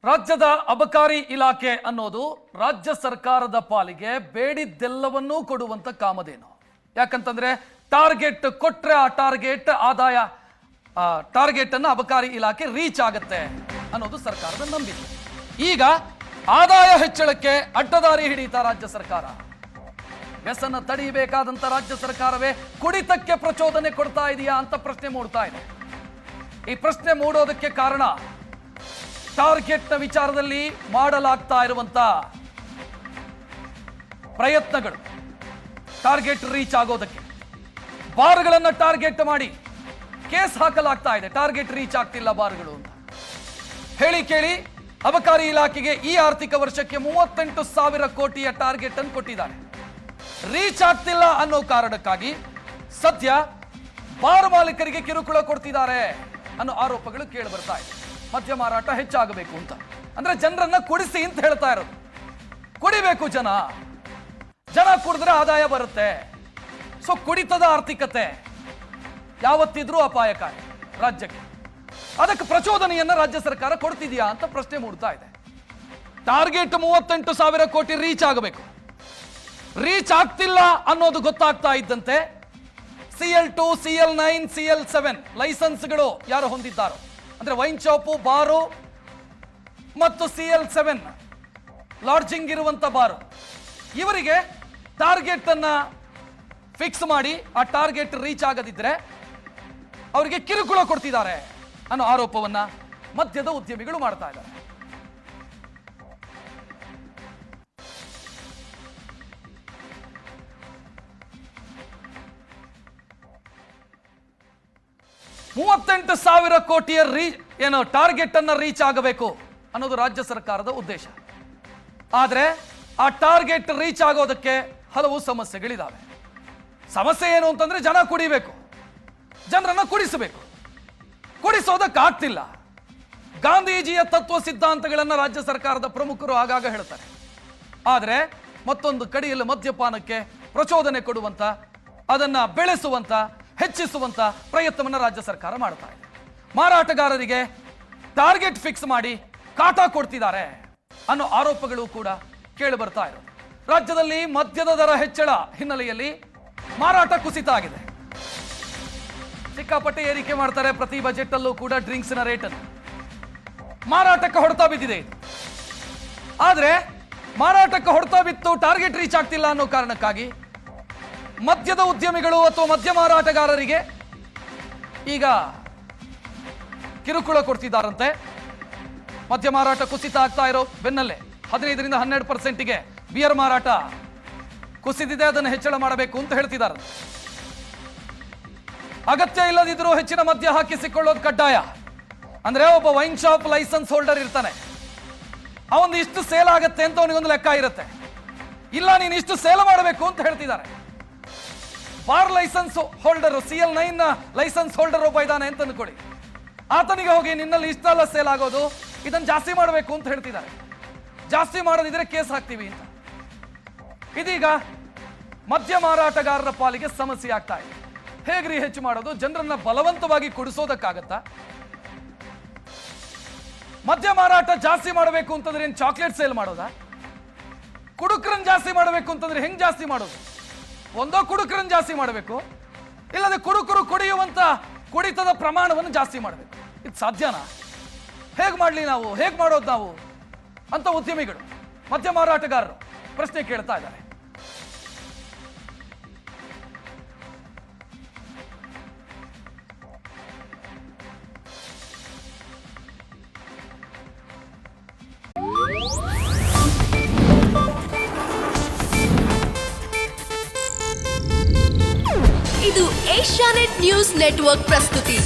ರಾಜ್ಯದ ಅಬಕಾರಿ ಇಲಾಖೆ ಅನ್ನೋದು ರಾಜ್ಯ ಸರ್ಕಾರದ ಪಾಲಿಗೆ ಬೇಡಿದ್ದೆಲ್ಲವನ್ನೂ ಕೊಡುವಂತ ಕಾಮಧೇನು. ಯಾಕಂತಂದ್ರೆ ಟಾರ್ಗೆಟ್ ಕೊಟ್ರೆ ಆ ಟಾರ್ಗೆಟ್ ಆದಾಯ ಟಾರ್ಗೆಟ್ ಅನ್ನು ಅಬಕಾರಿ ಇಲಾಖೆ ರೀಚ್ ಆಗುತ್ತೆ ಅನ್ನೋದು ಸರ್ಕಾರದ ನಂಬಿಕೆ. ಈಗ ಆದಾಯ ಹೆಚ್ಚಳಕ್ಕೆ ಅಡ್ಡದಾರಿ ಹಿಡಿತಾ ರಾಜ್ಯ ಸರ್ಕಾರ. ವ್ಯಸನ ತಡೆಯಬೇಕಾದಂತ ರಾಜ್ಯ ಸರ್ಕಾರವೇ ಕುಡಿತಕ್ಕೆ ಪ್ರಚೋದನೆ ಕೊಡ್ತಾ ಇದೆಯಾ ಅಂತ ಪ್ರಶ್ನೆ ಮೂಡ್ತಾ ಇದೆ. ಈ ಪ್ರಶ್ನೆ ಮೂಡೋದಕ್ಕೆ ಕಾರಣ ಟಾರ್ಗೆಟ್ ನ ವಿಚಾರದಲ್ಲಿ ಮಾಡಲಾಗ್ತಾ ಇರುವಂತ ಪ್ರಯತ್ನಗಳು. ಟಾರ್ಗೆಟ್ ರೀಚ್ ಆಗೋದಕ್ಕೆ ಬಾರ್ಗಳನ್ನ ಟಾರ್ಗೆಟ್ ಮಾಡಿ ಕೇಸ್ ಹಾಕಲಾಗ್ತಾ ಇದೆ. ಟಾರ್ಗೆಟ್ ರೀಚ್ ಆಗ್ತಿಲ್ಲ ಬಾರ್ಗಳು ಅಂತ ಹೇಳಿ ಕೇಳಿ ಅಬಕಾರಿ ಇಲಾಖೆಗೆ ಈ ಆರ್ಥಿಕ ವರ್ಷಕ್ಕೆ 38,000 ಕೋಟಿಯ ಟಾರ್ಗೆಟ್ ಅನ್ನು ಕೊಟ್ಟಿದ್ದಾರೆ. ರೀಚ್ ಆಗ್ತಿಲ್ಲ ಅನ್ನೋ ಕಾರಣಕ್ಕಾಗಿ ಸದ್ಯ ಬಾರ್ ಮಾಲೀಕರಿಗೆ ಕಿರುಕುಳ ಕೊಡ್ತಿದ್ದಾರೆ ಅನ್ನೋ ಆರೋಪಗಳು ಕೇಳಿ ಬರ್ತಾ ಇದೆ. ಮದ್ಯ ಮಾರಾಟ ಹೆಚ್ಚಾಗಬೇಕು ಅಂತ, ಅಂದ್ರೆ ಜನರನ್ನ ಕುಡಿಸಿ ಅಂತ ಹೇಳ್ತಾ ಇರೋದು. ಕುಡಿಬೇಕು, ಜನ ಕುಡಿದ್ರೆ ಆದಾಯ ಬರುತ್ತೆ. ಸೊ ಕುಡಿತದ ಆರ್ಥಿಕತೆ ಯಾವತ್ತಿದ್ರೂ ಅಪಾಯಕಾರಿ ರಾಜ್ಯಕ್ಕೆ. ಅದಕ್ಕೆ ಪ್ರಚೋದನೆಯನ್ನ ರಾಜ್ಯ ಸರ್ಕಾರ ಕೊಡ್ತಿದೆಯಾ ಅಂತ ಪ್ರಶ್ನೆ ಮೂಡ್ತಾ ಇದೆ. ಟಾರ್ಗೆಟ್ 38,000 ಕೋಟಿ ರೀಚ್ ಆಗಬೇಕು. ರೀಚ್ ಆಗ್ತಿಲ್ಲ ಅನ್ನೋದು ಗೊತ್ತಾಗ್ತಾ ಇದ್ದಂತೆ CL2, CL9, CL7 ಲೈಸೆನ್ಸ್ಗಳು ಯಾರು ಹೊಂದಿದ್ದಾರೋ, ಅಂದ್ರೆ ವೈನ್ ಶಾಪು, ಬಾರು ಮತ್ತು CL7 ಲಾಡ್ಜಿಂಗ್ ಇರುವಂತ ಬಾರು, ಇವರಿಗೆ ಟಾರ್ಗೆಟ್ ಅನ್ನ ಫಿಕ್ಸ್ ಮಾಡಿ ಆ ಟಾರ್ಗೆಟ್ ರೀಚ್ ಆಗದಿದ್ರೆ ಅವರಿಗೆ ಕಿರುಕುಳ ಕೊಡ್ತಿದ್ದಾರೆ ಅನ್ನೋ ಆರೋಪವನ್ನ ಮದ್ಯದ ಉದ್ಯಮಿಗಳು ಮಾಡ್ತಾ ಇದ್ದಾರೆ. $38,000 ಕೋಟಿಯ ಟಾರ್ಗೆಟ್ ಅನ್ನ ರೀಚ್ ಆಗಬೇಕು ಅನ್ನೋದು ರಾಜ್ಯ ಸರ್ಕಾರದ ಉದ್ದೇಶ. ಆದ್ರೆ ಆ ಟಾರ್ಗೆಟ್ ರೀಚ್ ಆಗೋದಕ್ಕೆ ಹಲವು ಸಮಸ್ಯೆಗಳಿದಾವೆ. ಸಮಸ್ಯೆ ಏನು ಅಂತಂದ್ರೆ ಜನ ಕುಡಿಬೇಕು, ಜನರನ್ನ ಕುಡಿಸಬೇಕು. ಕುಡಿಸೋದಕ್ಕಾಗ್ತಿಲ್ಲ. ಗಾಂಧೀಜಿಯ ತತ್ವ ಸಿದ್ಧಾಂತಗಳನ್ನ ರಾಜ್ಯ ಸರ್ಕಾರದ ಪ್ರಮುಖರು ಆಗಾಗ ಹೇಳ್ತಾರೆ. ಆದ್ರೆ ಮತ್ತೊಂದು ಕಡೆಯಲ್ಲಿ ಮದ್ಯಪಾನಕ್ಕೆ ಪ್ರಚೋದನೆ ಕೊಡುವಂತ, ಅದನ್ನ ಬೆಳೆಸುವಂತ, ಹೆಚ್ಚಿಸುವಂತ ಪ್ರಯತ್ನವನ್ನು ರಾಜ್ಯ ಸರ್ಕಾರ ಮಾಡ್ತಾ ಇದೆ. ಮಾರಾಟಗಾರರಿಗೆ ಟಾರ್ಗೆಟ್ ಫಿಕ್ಸ್ ಮಾಡಿ ಕಾಟ ಕೊಡ್ತಿದ್ದಾರೆ ಅನ್ನೋ ಆರೋಪಗಳು ಕೂಡ ಕೇಳಿ ಬರ್ತಾ ಇರೋದು. ರಾಜ್ಯದಲ್ಲಿ ಮದ್ಯದ ದರ ಹೆಚ್ಚಳ ಹಿನ್ನೆಲೆಯಲ್ಲಿ ಮಾರಾಟ ಕುಸಿತ ಆಗಿದೆ. ಸಿಕ್ಕಾಪಟ್ಟೆ ಏರಿಕೆ ಮಾಡ್ತಾರೆ. ಪ್ರತಿ ಬಜೆಟ್ ಅಲ್ಲೂ ಕೂಡ ಡ್ರಿಂಕ್ಸ್ ನ ರೇಟ್ ಅನ್ನು ಮಾರಾಟಕ್ಕೆ ಹೊಡೆತ ಬಿದ್ದಿದೆ. ಆದ್ರೆ ಮಾರಾಟಕ್ಕೆ ಹೊಡೆತ ಬಿತ್ತು, ಟಾರ್ಗೆಟ್ ರೀಚ್ ಆಗ್ತಿಲ್ಲ ಅನ್ನೋ ಕಾರಣಕ್ಕಾಗಿ ಮದ್ಯದ ಉದ್ಯಮಿಗಳು ಅಥವಾ ಮದ್ಯ ಮಾರಾಟಗಾರರಿಗೆ ಈಗ ಕಿರುಕುಳ ಕೊಡ್ತಿದ್ದಾರಂತೆ. ಮದ್ಯ ಮಾರಾಟ ಕುಸಿತ ಆಗ್ತಾ ಇರೋ ಬೆನ್ನಲ್ಲೇ 15ರಿಂದ 12%ಗೆ ಬಿಯರ್ ಮಾರಾಟ ಕುಸಿದಿದೆ, ಅದನ್ನು ಹೆಚ್ಚಳ ಮಾಡಬೇಕು ಅಂತ ಹೇಳ್ತಿದ್ದಾರೆ. ಅಗತ್ಯ ಇಲ್ಲದಿದ್ರೂ ಹೆಚ್ಚಿನ ಮದ್ಯ ಹಾಕಿಸಿಕೊಳ್ಳೋದು ಕಡ್ಡಾಯ. ಅಂದ್ರೆ ಒಬ್ಬ ವೈನ್ ಶಾಪ್ ಲೈಸೆನ್ಸ್ ಹೋಲ್ಡರ್ ಇರ್ತಾನೆ, ಅವನು ಇಷ್ಟು ಸೇಲ್ ಆಗತ್ತೆ ಅಂತ ಅವನಿಗೊಂದು ಲೆಕ್ಕ ಇರುತ್ತೆ. ಇಲ್ಲ, ನೀನು ಇಷ್ಟು ಸೇಲ್ ಮಾಡಬೇಕು ಅಂತ ಹೇಳ್ತಿದ್ದಾರೆ. Bar licence holder, CL9 licence holder ಒಬ್ಬ ಇದ್ದಾನೆ ಅಂತ ಅನ್ಕೊಳ್ಳಿ. ಆತನಿಗೆ ಹೋಗಿ ನಿನ್ನಲ್ಲಿ ಇಷ್ಟೆಲ್ಲ ಸೇಲ್ ಆಗೋದು, ಇದನ್ನು ಜಾಸ್ತಿ ಮಾಡಬೇಕು ಅಂತ ಹೇಳ್ತಿದ್ದಾರೆ. ಜಾಸ್ತಿ ಮಾಡೋದಿದ್ರೆ ಕೇಸ್ ಹಾಕ್ತೀವಿ ಅಂತ. ಇದೀಗ ಮದ್ಯ ಮಾರಾಟಗಾರರ ಪಾಲಿಗೆ ಸಮಸ್ಯೆ ಆಗ್ತಾ ಇದೆ. ಹೇಗ್ರಿ ಹೆಚ್ಚು ಮಾಡೋದು? ಜನರನ್ನ ಬಲವಂತವಾಗಿ ಕುಡಿಸೋದಕ್ಕಾಗತ್ತಾ? ಮದ್ಯ ಮಾರಾಟ ಜಾಸ್ತಿ ಮಾಡಬೇಕು ಅಂತಂದ್ರೆ ಏನ್ ಚಾಕ್ಲೇಟ್ ಸೇಲ್ ಮಾಡೋದಾ? ಕುಡುಕರನ್ನ ಜಾಸ್ತಿ ಮಾಡಬೇಕು ಅಂತಂದ್ರೆ ಹೆಂಗ್ ಜಾಸ್ತಿ ಮಾಡೋದು? ಒಂದೋ ಕುಡುಕರನ್ನು ಜಾಸ್ತಿ ಮಾಡಬೇಕು, ಇಲ್ಲದೆ ಕುಡುಕರು ಕುಡಿಯುವಂತ ಕುಡಿತದ ಪ್ರಮಾಣವನ್ನು ಜಾಸ್ತಿ ಮಾಡಬೇಕು. ಇದು ಸಾಧ್ಯನಾ? ಹೇಗೆ ಮಾಡಲಿ ನಾವು? ಹೇಗೆ ಮಾಡೋದು ನಾವು ಅಂತ ಉದ್ಯಮಿಗಳು, ಮದ್ಯ ಮಾರಾಟಗಾರರು ಪ್ರಶ್ನೆ ಕೇಳ್ತಾ ಇದ್ದಾರೆ. ಇದು ಏಷ್ಯಾನೆಟ್ ನ್ಯೂಸ್ ನೆಟ್ವರ್ಕ್ ಪ್ರಸ್ತುತಿ.